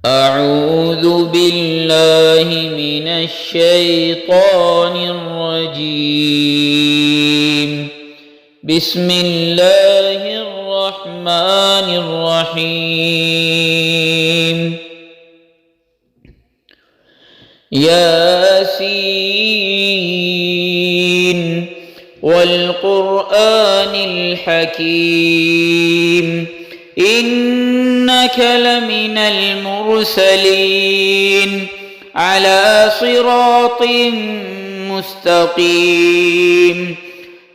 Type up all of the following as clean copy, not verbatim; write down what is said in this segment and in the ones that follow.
أعوذ بالله من الشيطان الرجيم. بسم الله الرحمن الرحيم. ياسين والقرآن الحكيم إنك لمن المرسلين على صراط مستقيم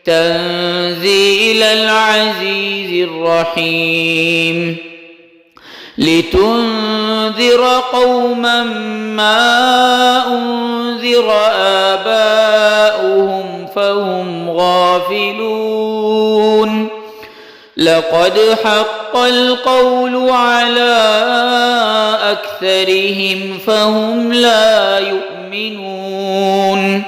تنزيل العزيز الرحيم لتنذر قوما ما أنذر آباؤهم فهم غافلون لقد حق القول على أكثرهم فهم لا يؤمنون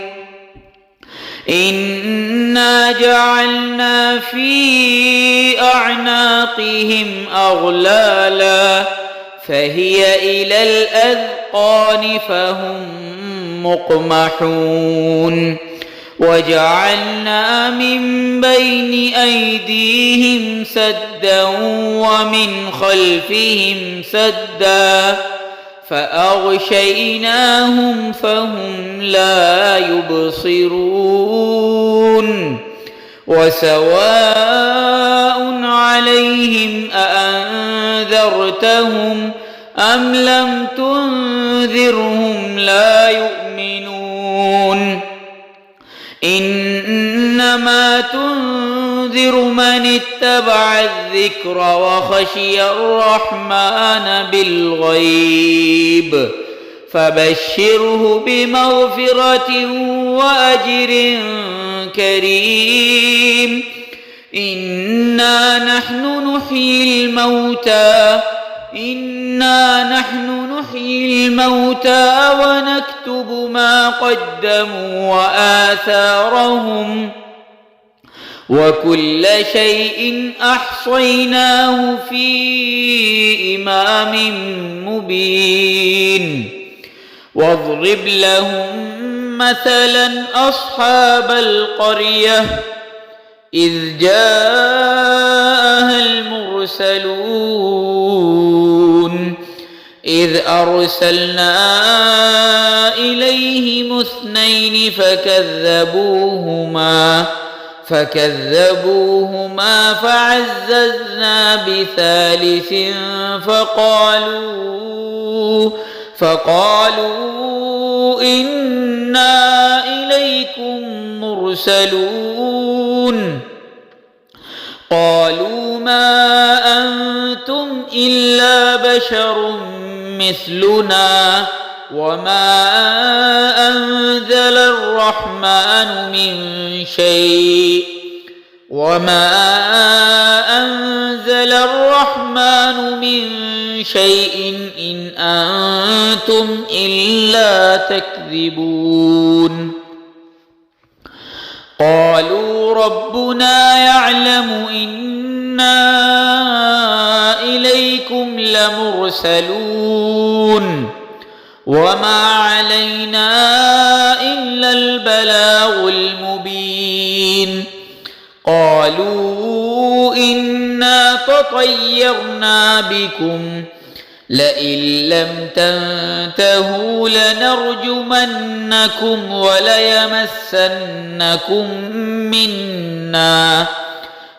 إنا جعلنا في أعناقهم أغلالا فهي إلى الأذقان فهم مقمحون وجعلنا من بين أيديهم سدا ومن خلفهم سدا فأغشيناهم فهم لا يبصرون وسواء عليهم أأنذرتهم أم لم تنذرهم لا يؤمنون إنما تنذر من اتبع الذكر وخشي الرحمن بالغيب فبشره بمغفرة وأجر كريم إنا نحن نحيي الموتى ونكتب ما قدموا وآثارهم وكل شيء أحصيناه في إمام مبين واضرب لهم مثلا أصحاب القرية إذ جاءها المرسلون إذ أرسلنا إليهم 2 فكذبوهما فعززنا بثالث فقالوا إنا إليكم مرسلون قالوا ما أنتم إلا بشر مثلنا وما أنزل الرحمن من شيء إن أنتم إلا تكذبون قالوا ربنا يعلم إنا إليكم لمرسلون وما علينا إلا البلاغ المبين قالوا إنا تطيرنا بكم لئن لم تنتهوا لنرجمنكم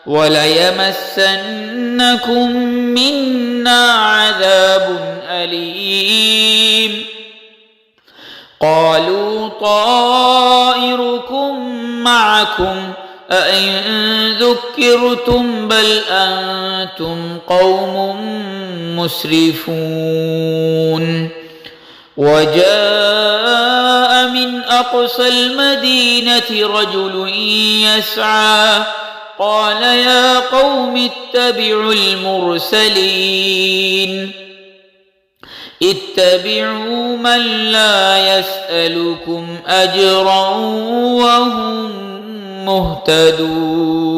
وليمسنكم منا عذاب أليم قالوا طائركم معكم أئن ذكرتم بل أنتم قوم مسرفون وجاء من أقصى المدينة رجل يسعى قال يا قوم اتبعوا المرسلين اتبعوا من لا يسألكم أجرا وهم مهتدون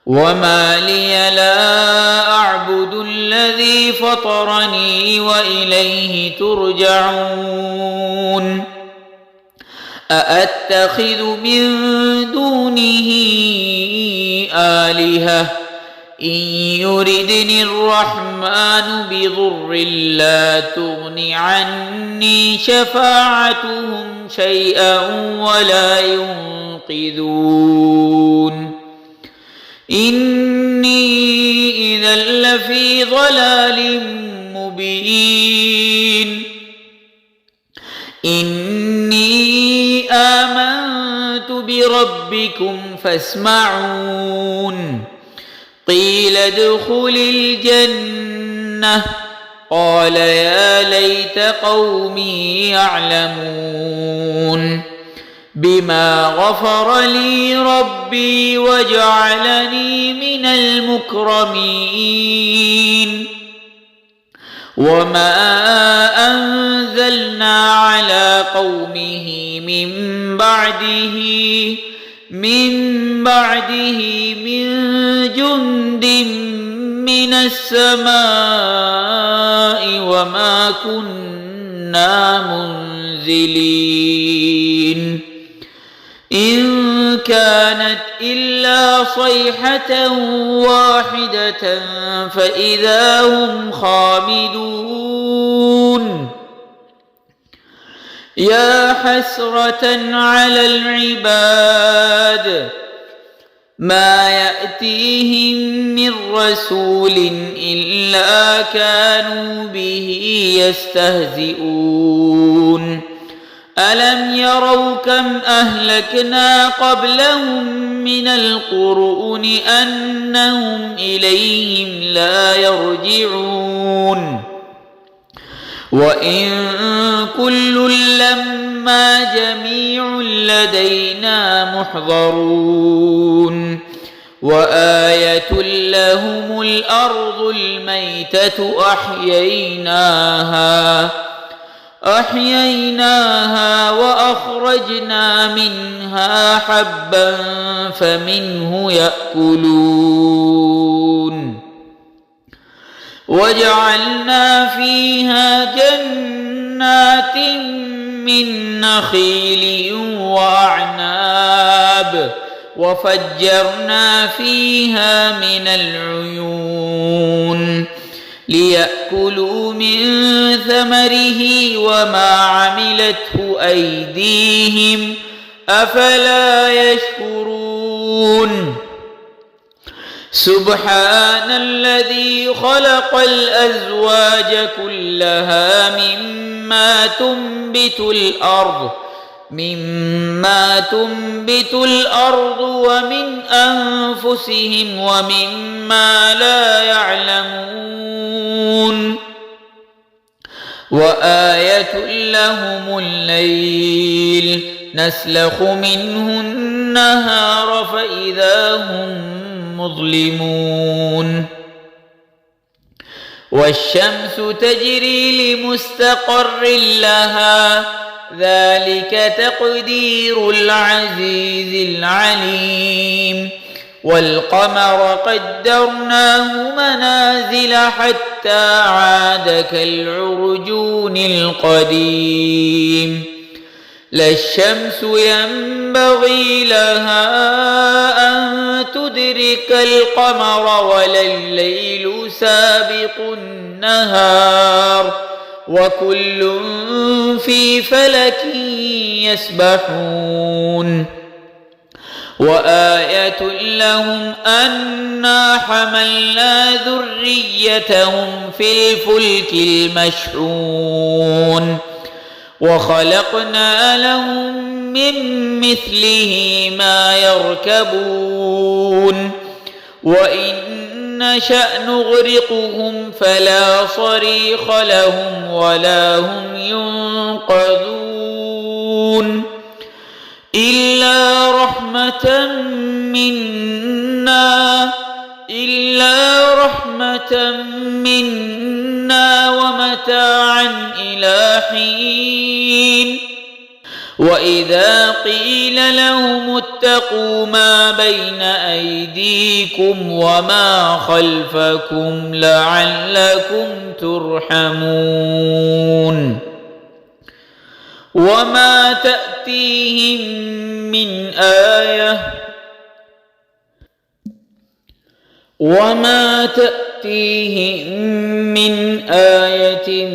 وما لي لا أعبد الذي فطر ربي وإليه ترجعون أأتخذ من دونه آلهة إن يردني الرحمن بضر لا تغن عني شفاعتهم شيئا ولا ينقذون إني إذا لفي ضلال مبين إني آمنت بربكم فاسمعون قيل ادخل الجنة قال يا ليت قومي يعلمون بما غفر لي ربي وجعلني من المكرمين وما أنزلنا على قومه من بعده من جند من السماء وما كنا منزلين إن كانت إلا صيحة واحدة فإذا هم خامدون يا حسرة على العباد ما يأتيهم من رسول إلا كانوا به يستهزئون ألم يروا كم أهلكنا قبلهم من القرون أنهم إليهم لا يرجعون وإن كل لما جميع لدينا محضرون وآية لهم الأرض الميتة أحييناها وأخرجنا منها حبا فمنه يأكلون وجعلنا فيها جنات من نخيل وأعناب وفجرنا فيها من العيون ليأكلوا من ثمره وما عملته أيديهم أفلا يشكرون سبحان الذي خلق الأزواج كلها مما تنبت الأرض ومن أنفسهم ومما لا يعلمون وآية لهم الليل نسلخ منه النهار فإذا هم مظلمون والشمس تجري لمستقر لها ذلك تقدير العزيز العليم والقمر قدرناه منازل حتى عاد كالعرجون القديم لا الشمس ينبغي لها أن تدرك القمر ولا الليل سابق النهار وكل في فلك يسبحون وآية لهم أنا حملنا ذريتهم في الفلك المشحون وخلقنا لهم من مثله ما يركبون وإن نشأ نغرقهم فلا صريخ لهم ولا هم ينقذون إلا رحمة منا ومتاعا إلى حين وإذا قيل لهم اتقوا ما بين أيديكم وما خلفكم لعلكم ترحمون وما تأتيهم من آية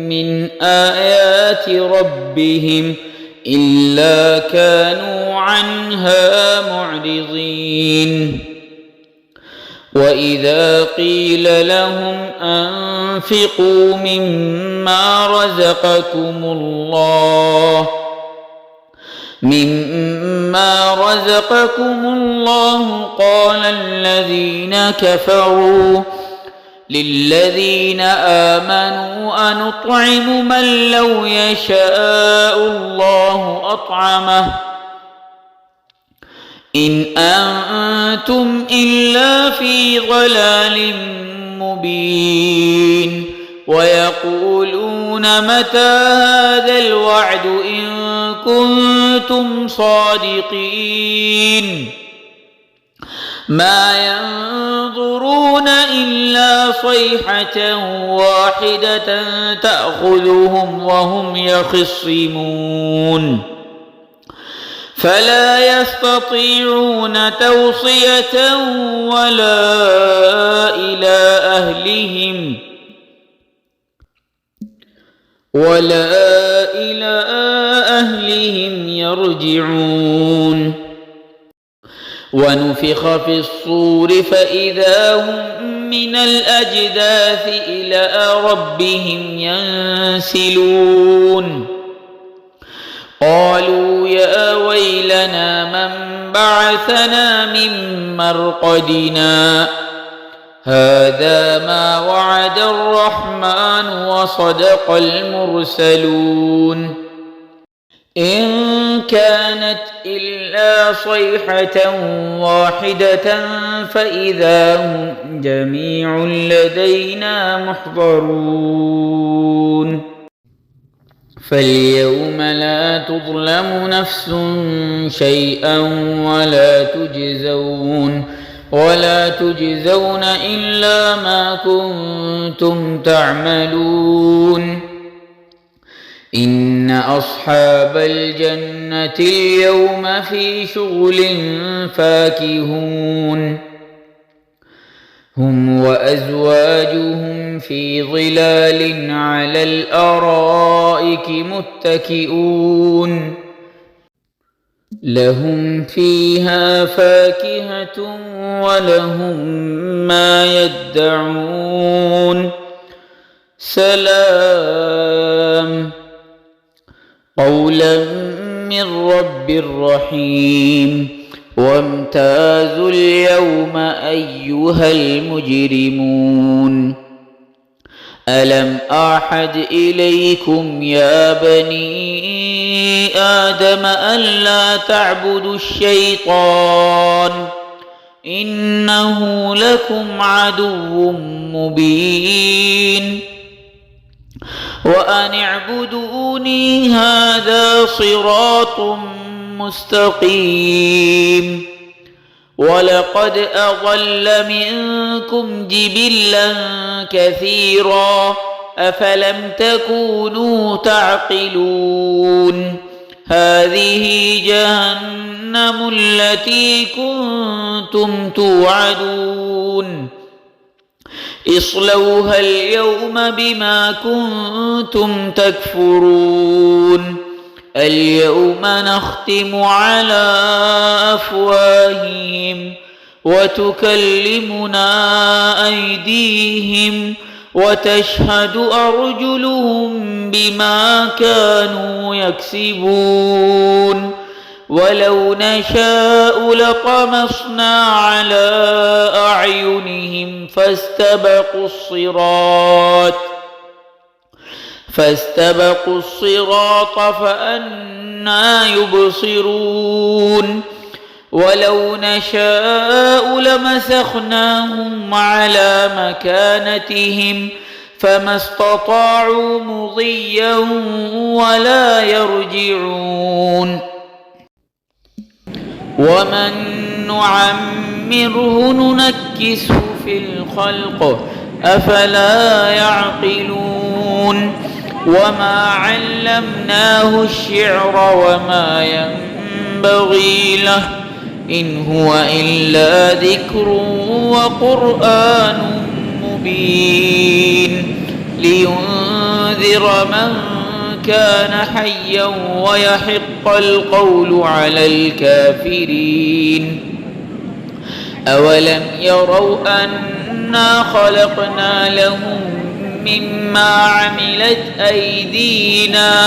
من آيات ربهم إلا كانوا عنها معرضين وإذا قيل لهم أنفقوا مما رزقكم الله قال الذين كفروا للذين آمنوا أنطعم من لو يشاء الله أطعمه إن أنتم إلا في ضلال مبين ويقولون متى هذا الوعد إن كنتم صادقين ما ينظرون إلا صيحة واحدة تأخذهم وهم يخصمون فلا يستطيعون توصية ولا إلى أهلهم يرجعون ونفخ في الصور فإذا هم من الأجداث إلى ربهم ينسلون قالوا يا ويلنا من بعثنا من مرقدنا هذا ما وعد الرحمن وصدق المرسلون إن كانت إلا صيحة واحدة فإذا هم جميع لدينا محضرون فاليوم لا تظلم نفس شيئا ولا تجزون إلا ما كنتم تعملون إن أصحاب الجنة اليوم في شغل فاكهون هم وأزواجهم في ظلال على الأرائك متكئون لهم فيها فاكهة ولهم ما يدعون سلام قولا من رب رحيم وامتازوا اليوم أيها المجرمون ألم أعهد إليكم يا بني آدم ألا تعبدوا الشيطان إنه لكم عدو مبين وأن اعبدوني هذا صراط مستقيم ولقد أضل منكم جبلا كثيرا أفلم تكونوا تعقلون هذه جهنم التي كنتم توعدون اصلوها اليوم بما كنتم تكفرون اليوم نختم على أفواههم وتكلمنا أيديهم وتشهد أرجلهم بما كانوا يكسبون ولو نشاء لطمسنا على أعينهم فاستبقوا الصراط فأنى يبصرون ولو نشاء لمسخناهم على مكانتهم فما استطاعوا مضيا ولا يرجعون ومن نعمره ننكسه في الخلق أفلا يعقلون وما علمناه الشعر وما ينبغي له إن هو إلا ذكر وقرآن مبين لينذر من كان حيا ويحق القول على الكافرين أولم يروا أنا خلقنا لهم مما عملت أيدينا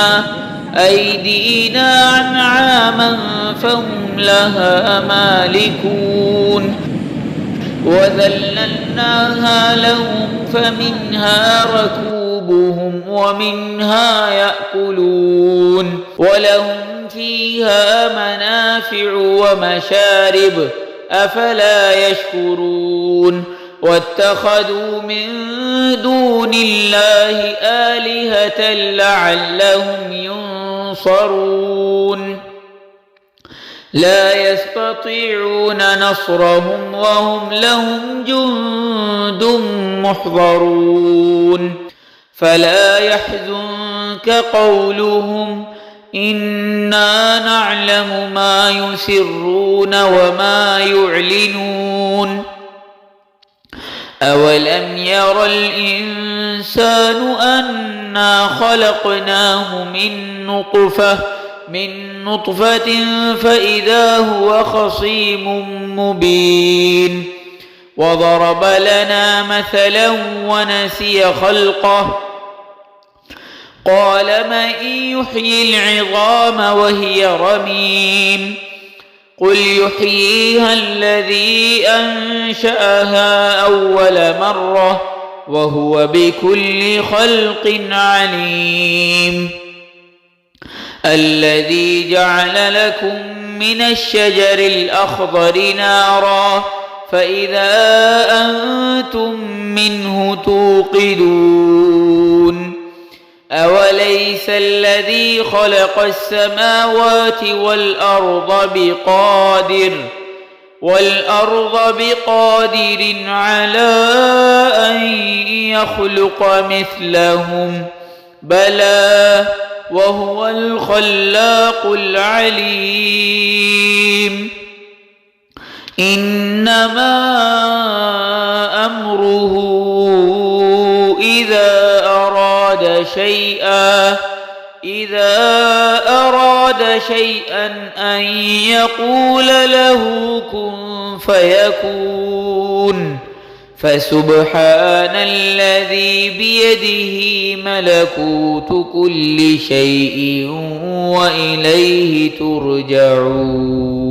أنعاما فهم لها مالكون وذللناها لهم فمنها ركوبهم ومنها يأكلون ولهم فيها منافع ومشارب أفلا يشكرون واتخذوا من دون الله آلهة لعلهم ينصرون لا يستطيعون نصرهم وهم لهم جند محضرون فلا يحزنك قولهم إنا نعلم ما يسرون وما يعلنون أولم ير الإنسان أنا خلقناه من نطفة فإذا هو خصيم مبين وضرب لنا مثلا ونسي خلقه قال من يحيي العظام وهي رميم قل يحييها الذي أنشأها أول مرة وهو بكل خلق عليم الذي جعل لكم من الشجر الأخضر نارا فإذا أنتم منه توقدون أوليس الذي خلق السماوات والأرض بقادر على أن يخلق مثلهم بلى وهو الخلاق العليم إنما أمره إذا أراد شيئا أن يقول له كن فيكون فسبحان الذي بيده ملكوت كل شيء وإليه ترجعون